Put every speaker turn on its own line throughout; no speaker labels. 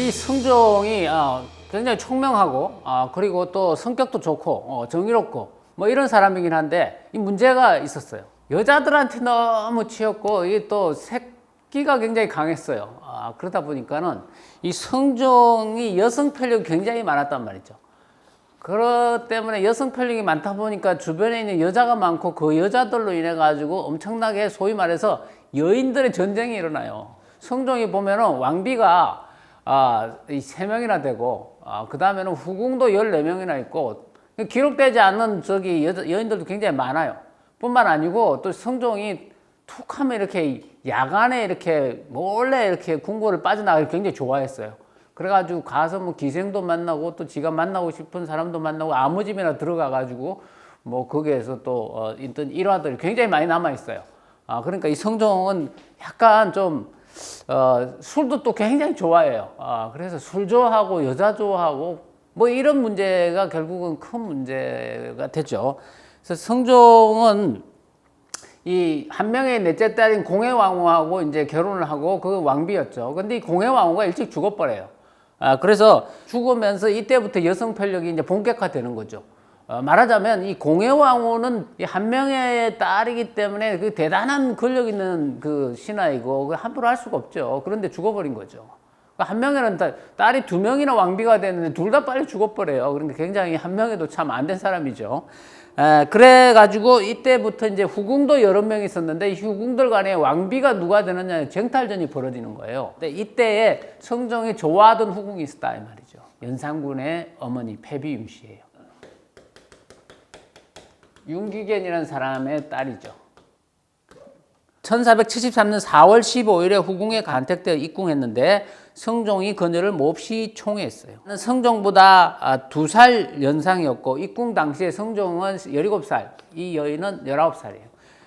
이 성종이 굉장히 총명하고 그리고 또 성격도 좋고 정의롭고 뭐 이런 사람이긴 한데 이 문제가 있었어요. 여자들한테 너무 치였고 이게 또 색기가 굉장히 강했어요. 그러다 보니까는 이 성종이 여성 편력이 굉장히 많았단 말이죠. 그렇기 때문에 여성 편력이 많다 보니까 주변에 있는 여자가 많고 그 여자들로 인해 가지고 엄청나게 소위 말해서 여인들의 전쟁이 일어나요. 성종이 보면은 왕비가 3명이나 되고 그 다음에는 후궁도 14명이나 있고 기록되지 않는 여인들도 굉장히 많아요. 뿐만 아니고 또 성종이 툭 하면 이렇게 야간에 이렇게 몰래 이렇게 궁궐을 빠져나가기 굉장히 좋아했어요. 그래가지고 가서 뭐 기생도 만나고 또 지가 만나고 싶은 사람도 만나고 아무 집이나 들어가가지고 뭐 거기에서 또 있던 일화들이 굉장히 많이 남아있어요. 그러니까 이 성종은 약간 좀 술도 또 굉장히 좋아해요. 그래서 술 좋아하고 여자 좋아하고 뭐 이런 문제가 결국은 큰 문제가 되죠. 그래서 성종은 이 한 명의 넷째 딸인 공해왕후하고 이제 결혼을 하고 그 왕비였죠. 근데 이 공해왕후가 일찍 죽어버려요. 그래서 죽으면서 이때부터 여성 편력이 이제 본격화되는 거죠. 말하자면 이 공해왕후는 한 명의 딸이기 때문에 그 대단한 권력 있는 그 신하이고 함부로 할 수가 없죠. 그런데 죽어버린 거죠. 한 명에는 딸이 2명이나 왕비가 됐는데 둘 다 빨리 죽어버려요. 그러니까 굉장히 한 명에도 참 안 된 사람이죠. 그래가지고 이때부터 이제 후궁도 여러 명 있었는데 이 후궁들 간에 왕비가 누가 되느냐 쟁탈전이 벌어지는 거예요. 근데 이때에 성종이 좋아하던 후궁이 있었다 이 말이죠. 연산군의 어머니 패비윤 씨예요. 윤기견이라는 사람의 딸이죠. 1473년 4월 15일에 후궁에 간택되어 입궁했는데 성종이 그녀를 몹시 총애했어요. 성종보다 2살 연상이었고 입궁 당시에 성종은 17살, 이 여인은 19살이에요.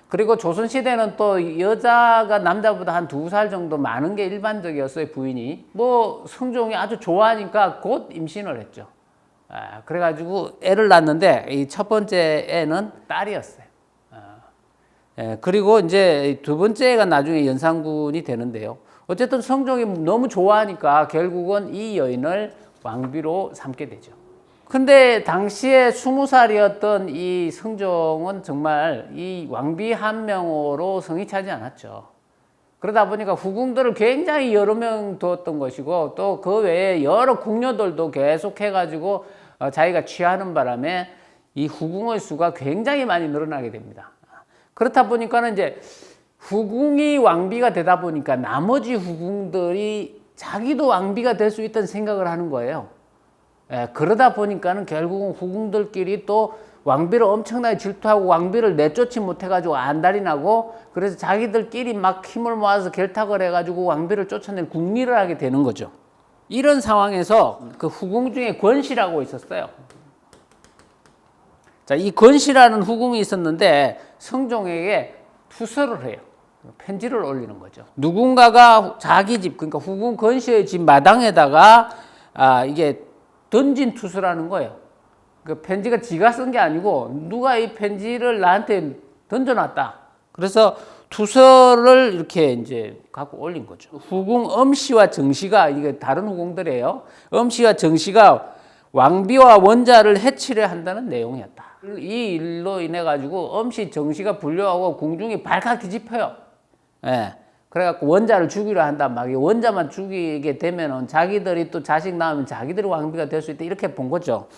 그리고 조선시대는 또 여자가 남자보다 한 2살 정도 많은 게 일반적이었어요, 부인이. 뭐 성종이 아주 좋아하니까 곧 임신을 했죠. 그래가지고 애를 낳았는데 이 첫 번째 애는 딸이었어요. 그리고 이제 두 번째 애가 나중에 연산군이 되는데요. 어쨌든 성종이 너무 좋아하니까 결국은 이 여인을 왕비로 삼게 되죠. 근데 당시에 20살이었던 이 성종은 정말 이 왕비 한 명으로 성이 차지 않았죠. 그러다 보니까 후궁들을 굉장히 여러 명 두었던 것이고 또 그 외에 여러 궁녀들도 계속 해가지고 자기가 취하는 바람에 이 후궁의 수가 굉장히 많이 늘어나게 됩니다. 그렇다 보니까는 이제 후궁이 왕비가 되다 보니까 나머지 후궁들이 자기도 왕비가 될 수 있다는 생각을 하는 거예요. 그러다 보니까는 결국은 후궁들끼리 또 왕비를 엄청나게 질투하고 왕비를 내쫓지 못해가지고 안달이 나고 그래서 자기들끼리 막 힘을 모아서 결탁을 해가지고 왕비를 쫓아낼 궁리를 하게 되는 거죠. 이런 상황에서 그 후궁 중에 권씨라고 있었어요. 자, 이 권씨라는 후궁이 있었는데 성종에게 투서를 해요. 편지를 올리는 거죠. 누군가가 자기 집, 그러니까 후궁 권씨의 집 마당에다가 이게 던진 투서라는 거예요. 그 편지가 지가 쓴 게 아니고 누가 이 편지를 나한테 던져놨다. 그래서 투서를 이렇게 이제 갖고 올린 거죠. 후궁 엄씨와 정씨가 이게 다른 후궁들이에요. 엄씨와 정씨가 왕비와 원자를 해치려 한다는 내용이었다. 이 일로 인해 가지고 엄씨 정씨가 불려하고 궁중이 발칵 뒤집혀요. 그래갖고 원자를 죽이려 한단 말이에요. 원자만 죽이게 되면은 자기들이 또 자식 낳으면 자기들이 왕비가 될 수 있다 이렇게 본 거죠.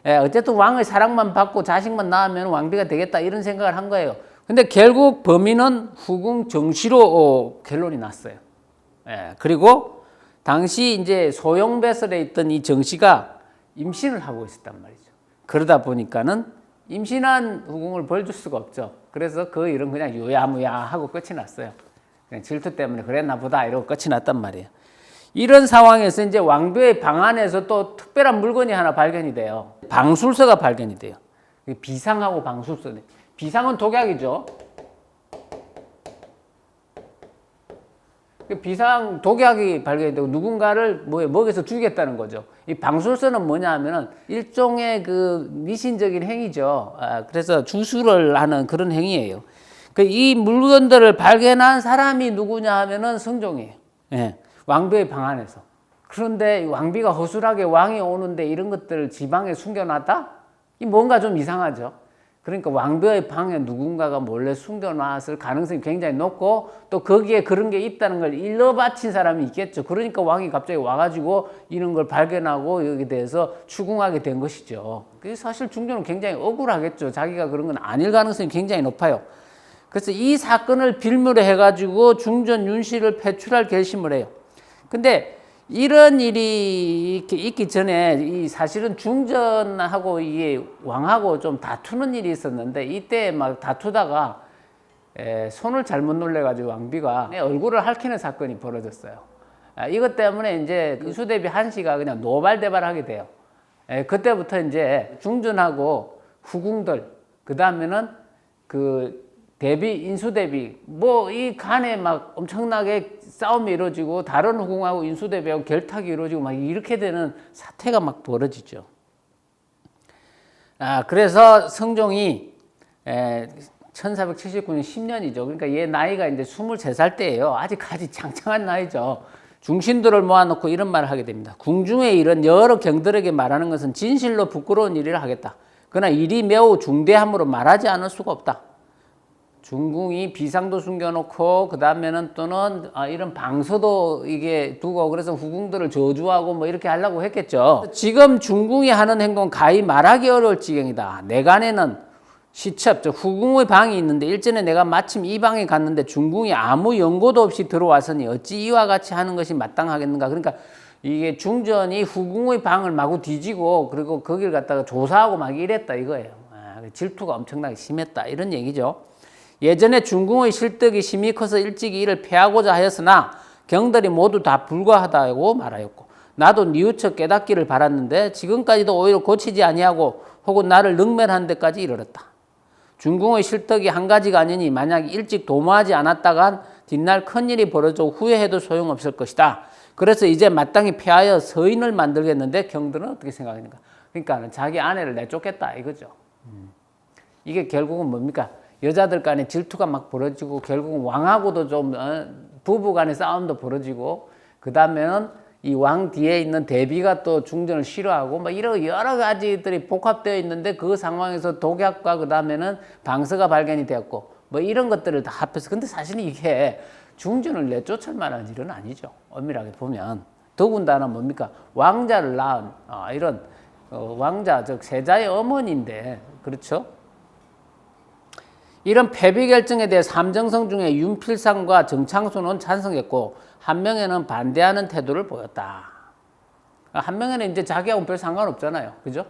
어쨌든 왕의 사랑만 받고 자식만 낳으면 왕비가 되겠다 이런 생각을 한 거예요. 근데 결국 범인은 후궁 정씨로 결론이 났어요. 그리고 당시 이제 소용배설에 있던 이 정씨가 임신을 하고 있었단 말이죠. 그러다 보니까는 임신한 후궁을 벌 줄 수가 없죠. 그래서 그 일은 그냥 유야무야 하고 끝이 났어요. 그냥 질투 때문에 그랬나 보다 이러고 끝이 났단 말이에요. 이런 상황에서 이제 왕비의 방 안에서 또 특별한 물건이 하나 발견이 돼요. 방술서가 발견이 돼요. 비상하고 방술서. 비상은 독약이죠. 비상 독약이 발견이 되고 누군가를 먹여서 죽이겠다는 거죠. 이 방술서는 뭐냐 하면은 일종의 그 미신적인 행위죠. 그래서 주술을 하는 그런 행위예요. 이 물건들을 발견한 사람이 누구냐 하면은 성종이에요. 왕비의 방 안에서. 그런데 왕비가 허술하게 왕이 오는데 이런 것들을 지방에 숨겨놨다? 이 뭔가 좀 이상하죠. 그러니까 왕비의 방에 누군가가 몰래 숨겨놨을 가능성이 굉장히 높고 또 거기에 그런 게 있다는 걸 일러 바친 사람이 있겠죠. 그러니까 왕이 갑자기 와가지고 이런 걸 발견하고 여기에 대해서 추궁하게 된 것이죠. 사실 중조는 굉장히 억울하겠죠. 자기가 그런 건 아닐 가능성이 굉장히 높아요. 그래서 이 사건을 빌미로 해가지고 중전 윤씨를 배출할 결심을 해요. 근데 이런 일이 이렇게 있기 전에 이 사실은 중전하고 이게 왕하고 좀 다투는 일이 있었는데 이때 막 다투다가 손을 잘못 놀래가지고 왕비가 얼굴을 핥히는 사건이 벌어졌어요. 이것 때문에 이제 인수대비 한씨가 그냥 노발대발하게 돼요. 그때부터 이제 중전하고 후궁들 그 다음에는 그 대비, 인수대비, 뭐 이 간에 막 엄청나게 싸움이 이루어지고 다른 후궁하고 인수대비하고 결탁이 이루어지고 막 이렇게 되는 사태가 막 벌어지죠. 그래서 성종이 1479년 10년이죠. 그러니까 얘 나이가 이제 23살 때예요. 아직까지 창창한 나이죠. 중신들을 모아놓고 이런 말을 하게 됩니다. 궁중의 일은 여러 경들에게 말하는 것은 진실로 부끄러운 일이라 하겠다. 그러나 일이 매우 중대함으로 말하지 않을 수가 없다. 중궁이 비상도 숨겨놓고 그 다음에는 또는 이런 방서도 이게 두고 그래서 후궁들을 저주하고 뭐 이렇게 하려고 했겠죠. 지금 중궁이 하는 행동 가히 말하기 어려울 지경이다. 내간에는 시첩, 즉 후궁의 방이 있는데 일전에 내가 마침 이 방에 갔는데 중궁이 아무 연고도 없이 들어왔으니 어찌 이와 같이 하는 것이 마땅하겠는가. 그러니까 이게 중전이 후궁의 방을 마구 뒤지고 그리고 거기를 갖다가 조사하고 막 이랬다 이거예요. 질투가 엄청나게 심했다 이런 얘기죠. 예전에 중궁의 실덕이 심히 커서 일찍이 이를 패하고자 하였으나 경들이 모두 다 불과하다고 말하였고 나도 뉘우쳐 깨닫기를 바랐는데 지금까지도 오히려 고치지 아니하고 혹은 나를 능멸하는 데까지 이르렀다. 중궁의 실덕이 한 가지가 아니니 만약 일찍 도모하지 않았다간 뒷날 큰일이 벌어져 후회해도 소용없을 것이다. 그래서 이제 마땅히 패하여 서인을 만들겠는데 경들은 어떻게 생각하는가. 그러니까 자기 아내를 내쫓겠다 이거죠. 이게 결국은 뭡니까? 여자들 간에 질투가 막 벌어지고 결국은 왕하고도 좀 부부 간의 싸움도 벌어지고 그 다음에는 이 왕 뒤에 있는 대비가 또 중전을 싫어하고 막 이런 여러 가지들이 복합되어 있는데 그 상황에서 독약과 그 다음에는 방서가 발견이 되었고 뭐 이런 것들을 다 합해서 근데 사실 이게 중전을 내쫓을 만한 일은 아니죠. 엄밀하게 보면 더군다나 뭡니까? 왕자를 낳은 이런 왕자 즉 세자의 어머니인데 그렇죠? 이런 패비 결정에 대해 삼정성 중에 윤필상과 정창수는 찬성했고 한 명에는 반대하는 태도를 보였다. 한 명에는 이제 자기하고 별 상관없잖아요. 그죠?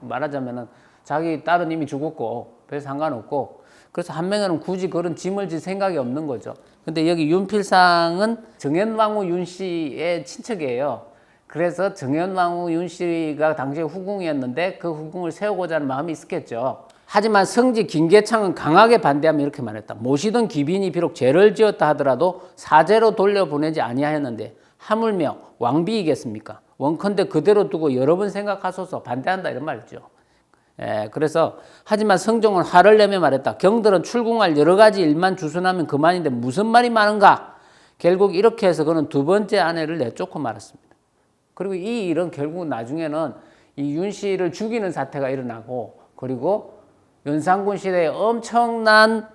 말하자면은 자기 딸은 이미 죽었고 별 상관없고 그래서 한 명에는 굳이 그런 짐을 질 생각이 없는 거죠. 근데 여기 윤필상은 정현왕후 윤씨의 친척이에요. 그래서 정현왕후 윤씨가 당시에 후궁이었는데 그 후궁을 세우고자 하는 마음이 있었겠죠. 하지만 성지 김계창은 강하게 반대하며 이렇게 말했다. 모시던 귀빈이 비록 죄를 지었다 하더라도 사제로 돌려보내지 아니하였는데 하물며 왕비이겠습니까? 원컨대 그대로 두고 여러 번 생각하소서. 반대한다 이런 말이죠. 그래서 하지만 성종은 화를 내며 말했다. 경들은 출궁할 여러 가지 일만 주선하면 그만인데 무슨 말이 많은가? 결국 이렇게 해서 그는 두 번째 아내를 내쫓고 말았습니다. 그리고 이 일은 결국 나중에는 이 윤씨를 죽이는 사태가 일어나고 그리고 연산군 시대에 엄청난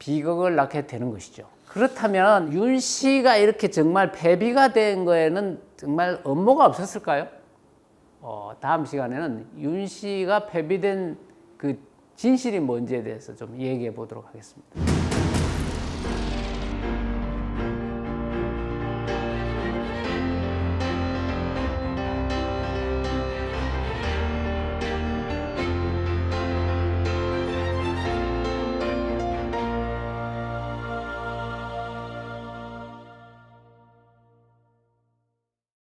비극을 낳게 되는 것이죠. 그렇다면 윤씨가 이렇게 정말 패비가 된 거에는 정말 업무가 없었을까요? 다음 시간에는 윤씨가 패비된 그 진실이 뭔지에 대해서 좀 얘기해 보도록 하겠습니다.